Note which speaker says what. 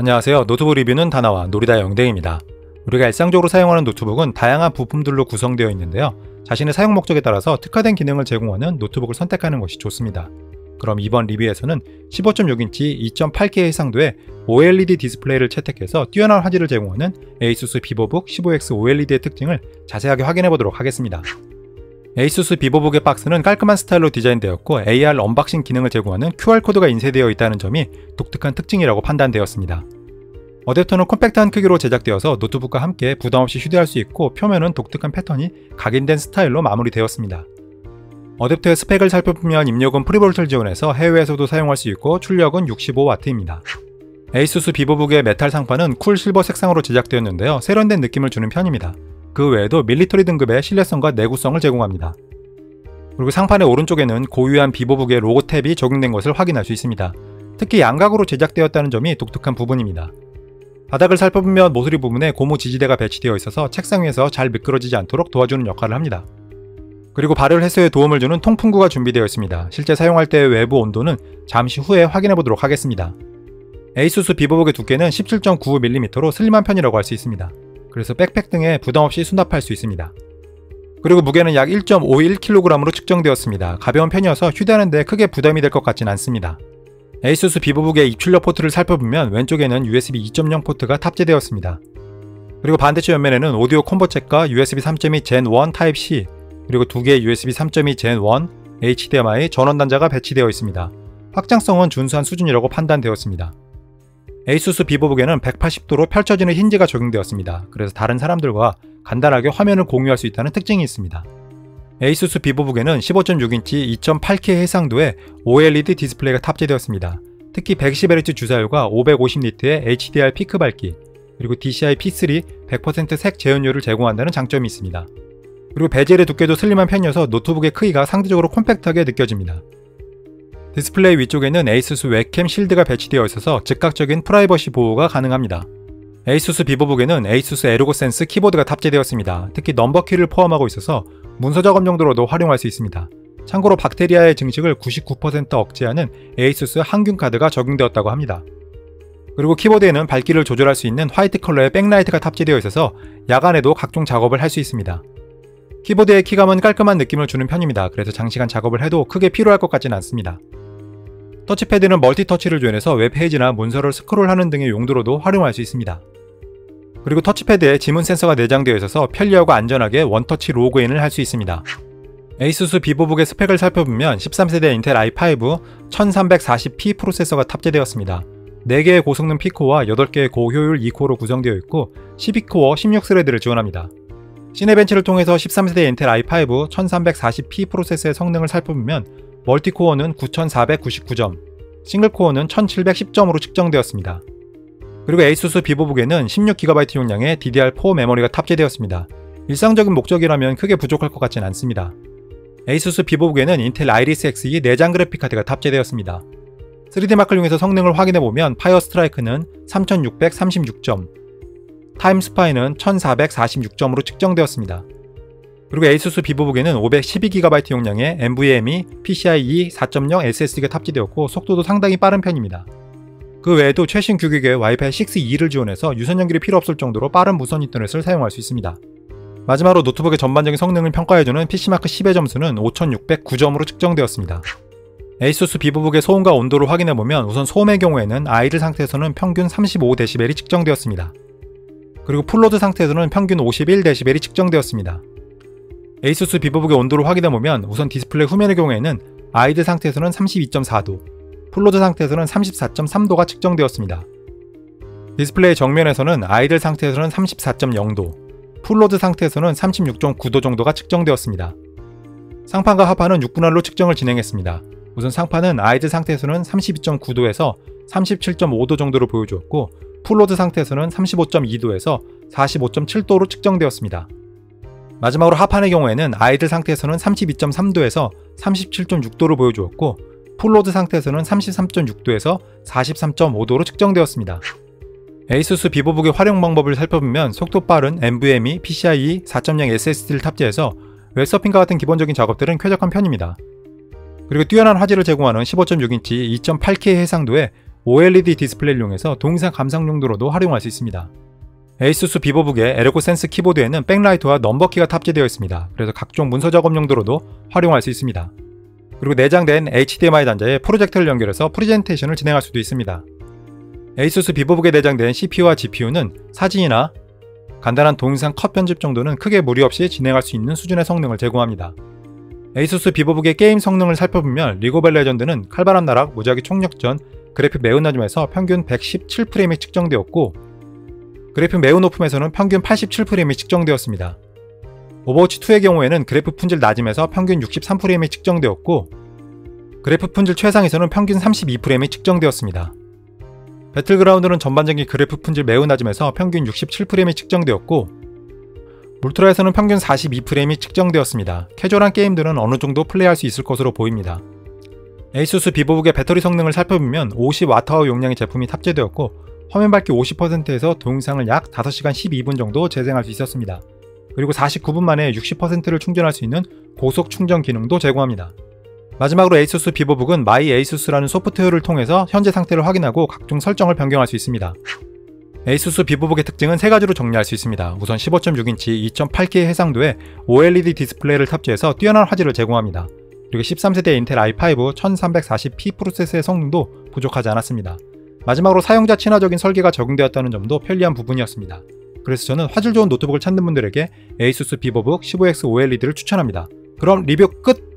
Speaker 1: 안녕하세요. 노트북 리뷰는 다나와 놀이다 영댕입니다. 우리가 일상적으로 사용하는 노트북은 다양한 부품들로 구성되어 있는데요. 자신의 사용 목적에 따라서 특화된 기능을 제공하는 노트북을 선택하는 것이 좋습니다. 그럼 이번 리뷰에서는 15.6인치 2.8K 해상도의 OLED 디스플레이를 채택해서 뛰어난 화질을 제공하는 ASUS VIVOBOOK 15X OLED의 특징을 자세하게 확인해 보도록 하겠습니다. ASUS VIVOBOOK의 박스는 깔끔한 스타일로 디자인되었고 AR 언박싱 기능을 제공하는 QR코드가 인쇄되어 있다는 점이 독특한 특징이라고 판단되었습니다. 어댑터는 컴팩트한 크기로 제작되어서 노트북과 함께 부담없이 휴대할 수 있고 표면은 독특한 패턴이 각인된 스타일로 마무리되었습니다. 어댑터의 스펙을 살펴보면 입력은 프리볼트를 지원해서 해외에서도 사용할 수 있고 출력은 65W입니다. ASUS VIVOBOOK의 메탈 상판은 쿨 실버 색상으로 제작되었는데요. 세련된 느낌을 주는 편입니다. 그 외에도 밀리터리 등급의 신뢰성과 내구성을 제공합니다. 그리고 상판의 오른쪽에는 고유한 비보북의 로고 탭이 적용된 것을 확인할 수 있습니다. 특히 양각으로 제작되었다는 점이 독특한 부분입니다. 바닥을 살펴보면 모서리 부분에 고무 지지대가 배치되어 있어서 책상 위에서 잘 미끄러지지 않도록 도와주는 역할을 합니다. 그리고 발열 해소에 도움을 주는 통풍구가 준비되어 있습니다. 실제 사용할 때의 외부 온도는 잠시 후에 확인해 보도록 하겠습니다. ASUS VIVOBOOK의 두께는 17.95mm로 슬림한 편이라고 할 수 있습니다. 그래서 백팩 등에 부담없이 수납할 수 있습니다. 그리고 무게는 약 1.51kg으로 측정되었습니다. 가벼운 편이어서 휴대하는 데 크게 부담이 될 것 같진 않습니다. ASUS VIVOBOOK의 입출력 포트를 살펴보면 왼쪽에는 USB 2.0 포트가 탑재되었습니다. 그리고 반대쪽 옆면에는 오디오 콤보 잭과 USB 3.2 Gen 1 Type-C 그리고 두 개의 USB 3.2 Gen 1 HDMI 전원 단자가 배치되어 있습니다. 확장성은 준수한 수준이라고 판단되었습니다. ASUS VIVOBOOK에는 180도로 펼쳐지는 힌지가 적용되었습니다. 그래서 다른 사람들과 간단하게 화면을 공유할 수 있다는 특징이 있습니다. ASUS VIVOBOOK에는 15.6인치 2.8K 해상도의 OLED 디스플레이가 탑재되었습니다. 특히 110Hz 주사율과 550니트의 HDR 피크 밝기, 그리고 DCI P3 100% 색 재현율을 제공한다는 장점이 있습니다. 그리고 베젤의 두께도 슬림한 편이어서 노트북의 크기가 상대적으로 콤팩트하게 느껴집니다. 디스플레이 위쪽에는 ASUS 웹캠 실드가 배치되어 있어서 즉각적인 프라이버시 보호가 가능합니다. ASUS VIVOBOOK에는 ASUS 에르고센스 키보드가 탑재되었습니다. 특히 넘버키를 포함하고 있어서 문서 작업 용도로도 활용할 수 있습니다. 참고로 박테리아의 증식을 99% 억제하는 ASUS 항균 카드가 적용되었다고 합니다. 그리고 키보드에는 밝기를 조절할 수 있는 화이트 컬러의 백라이트가 탑재되어 있어서 야간에도 각종 작업을 할 수 있습니다. 키보드의 키감은 깔끔한 느낌을 주는 편입니다. 그래서 장시간 작업을 해도 크게 피로할 것 같지는 않습니다. 터치패드는 멀티터치를 지원해서 웹페이지나 문서를 스크롤하는 등의 용도로도 활용할 수 있습니다. 그리고 터치패드에 지문 센서가 내장되어 있어서 편리하고 안전하게 원터치 로그인을 할 수 있습니다. ASUS VIVOBOOK의 스펙을 살펴보면 13세대 인텔 i5 1340P 프로세서가 탑재되었습니다. 4개의 고성능 P코어와 8개의 고효율 2코어로 구성되어 있고 12코어 16스레드를 지원합니다. 시네벤치를 통해서 13세대 인텔 i5 1340P 프로세서의 성능을 살펴보면 멀티코어는 9499점, 싱글코어는 1710점으로 측정되었습니다. 그리고 ASUS VIVOBOOK에는 16GB 용량의 DDR4 메모리가 탑재되었습니다. 일상적인 목적이라면 크게 부족할 것 같진 않습니다. ASUS VIVOBOOK에는 인텔 아이리스 Xe 내장 그래픽카드가 탑재되었습니다. 3D마크를 이용해서 성능을 확인해보면 파이어 스트라이크는 3636점, 타임스파이는 1446점으로 측정되었습니다. 그리고 ASUS VIVOBOOK에는 512GB 용량의 NVMe PCIe 4.0 SSD가 탑재되었고 속도도 상당히 빠른 편입니다. 그 외에도 최신 규격의 와이파이 6E를 지원해서 유선 연결이 필요 없을 정도로 빠른 무선 인터넷을 사용할 수 있습니다. 마지막으로 노트북의 전반적인 성능을 평가해주는 PC마크 10의 점수는 5609점으로 측정되었습니다. ASUS VIVOBOOK의 소음과 온도를 확인해보면 우선 소음의 경우에는 아이들 상태에서는 평균 35dB이 측정되었습니다. 그리고 풀로드 상태에서는 평균 51dB이 측정되었습니다. ASUS VIVOBOOK의 온도를 확인해보면 우선 디스플레이 후면의 경우에는 아이들 상태에서는 32.4도, 풀로드 상태에서는 34.3도가 측정되었습니다. 디스플레이 정면에서는 아이들 상태에서는 34.0도, 풀로드 상태에서는 36.9도 정도가 측정되었습니다. 상판과 하판은 6분할로 측정을 진행했습니다. 우선 상판은 아이들 상태에서는 32.9도에서 37.5도 정도로 보여주었고 풀로드 상태에서는 35.2도에서 45.7도로 측정되었습니다. 마지막으로 하판의 경우에는 아이들 상태에서는 32.3도에서 37.6도로 보여주었고 풀로드 상태에서는 33.6도에서 43.5도로 측정되었습니다. ASUS VIVOBOOK의 활용 방법을 살펴보면 속도 빠른 NVMe PCIe 4.0 SSD를 탑재해서 웹서핑과 같은 기본적인 작업들은 쾌적한 편입니다. 그리고 뛰어난 화질을 제공하는 15.6인치 2.8K 해상도의 OLED 디스플레이를 이용해서 동영상 감상 용도로도 활용할 수 있습니다. 에이수스 비보북의 에르고센스 키보드에는 백라이트와 넘버키가 탑재되어 있습니다. 그래서 각종 문서 작업 용도로도 활용할 수 있습니다. 그리고 내장된 HDMI 단자에 프로젝터를 연결해서 프레젠테이션을 진행할 수도 있습니다. 에이수스 비보북에 내장된 CPU와 GPU는 사진이나 간단한 동영상 컷 편집 정도는 크게 무리 없이 진행할 수 있는 수준의 성능을 제공합니다. 에이수스 비보북의 게임 성능을 살펴보면 리그 오브 레전드는 칼바람 나락 무작위 총력전 그래픽 매우 낮음에서 평균 117프레임이 측정되었고, 그래픽 매우 높음에서는 평균 87프레임이 측정되었습니다. 오버워치2의 경우에는 그래픽 품질 낮음에서 평균 63프레임이 측정되었고, 그래픽 품질 최상에서는 평균 32프레임이 측정되었습니다. 배틀그라운드는 전반적인 그래픽 품질 매우 낮음에서 평균 67프레임이 측정되었고, 울트라에서는 평균 42프레임이 측정되었습니다. 캐주얼한 게임들은 어느 정도 플레이할 수 있을 것으로 보입니다. 에이수스 비보북의 배터리 성능을 살펴보면 50Wh 용량의 제품이 탑재되었고, 화면 밝기 50%에서 동영상을 약 5시간 12분 정도 재생할 수 있었습니다. 그리고 49분 만에 60%를 충전할 수 있는 고속 충전 기능도 제공합니다. 마지막으로 에이수스 비보북은 마이 에이수스라는 소프트웨어를 통해서 현재 상태를 확인하고 각종 설정을 변경할 수 있습니다. 에이수스 비보북의 특징은 3가지로 정리할 수 있습니다. 우선 15.6인치 2.8K 해상도의 OLED 디스플레이를 탑재해서 뛰어난 화질을 제공합니다. 그리고 13세대 인텔 i5 1340p 프로세서의 성능도 부족하지 않았습니다. 마지막으로 사용자 친화적인 설계가 적용되었다는 점도 편리한 부분이었습니다. 그래서 저는 화질 좋은 노트북을 찾는 분들에게 에이수스 비보북 15X OLED를 추천합니다. 그럼 리뷰 끝!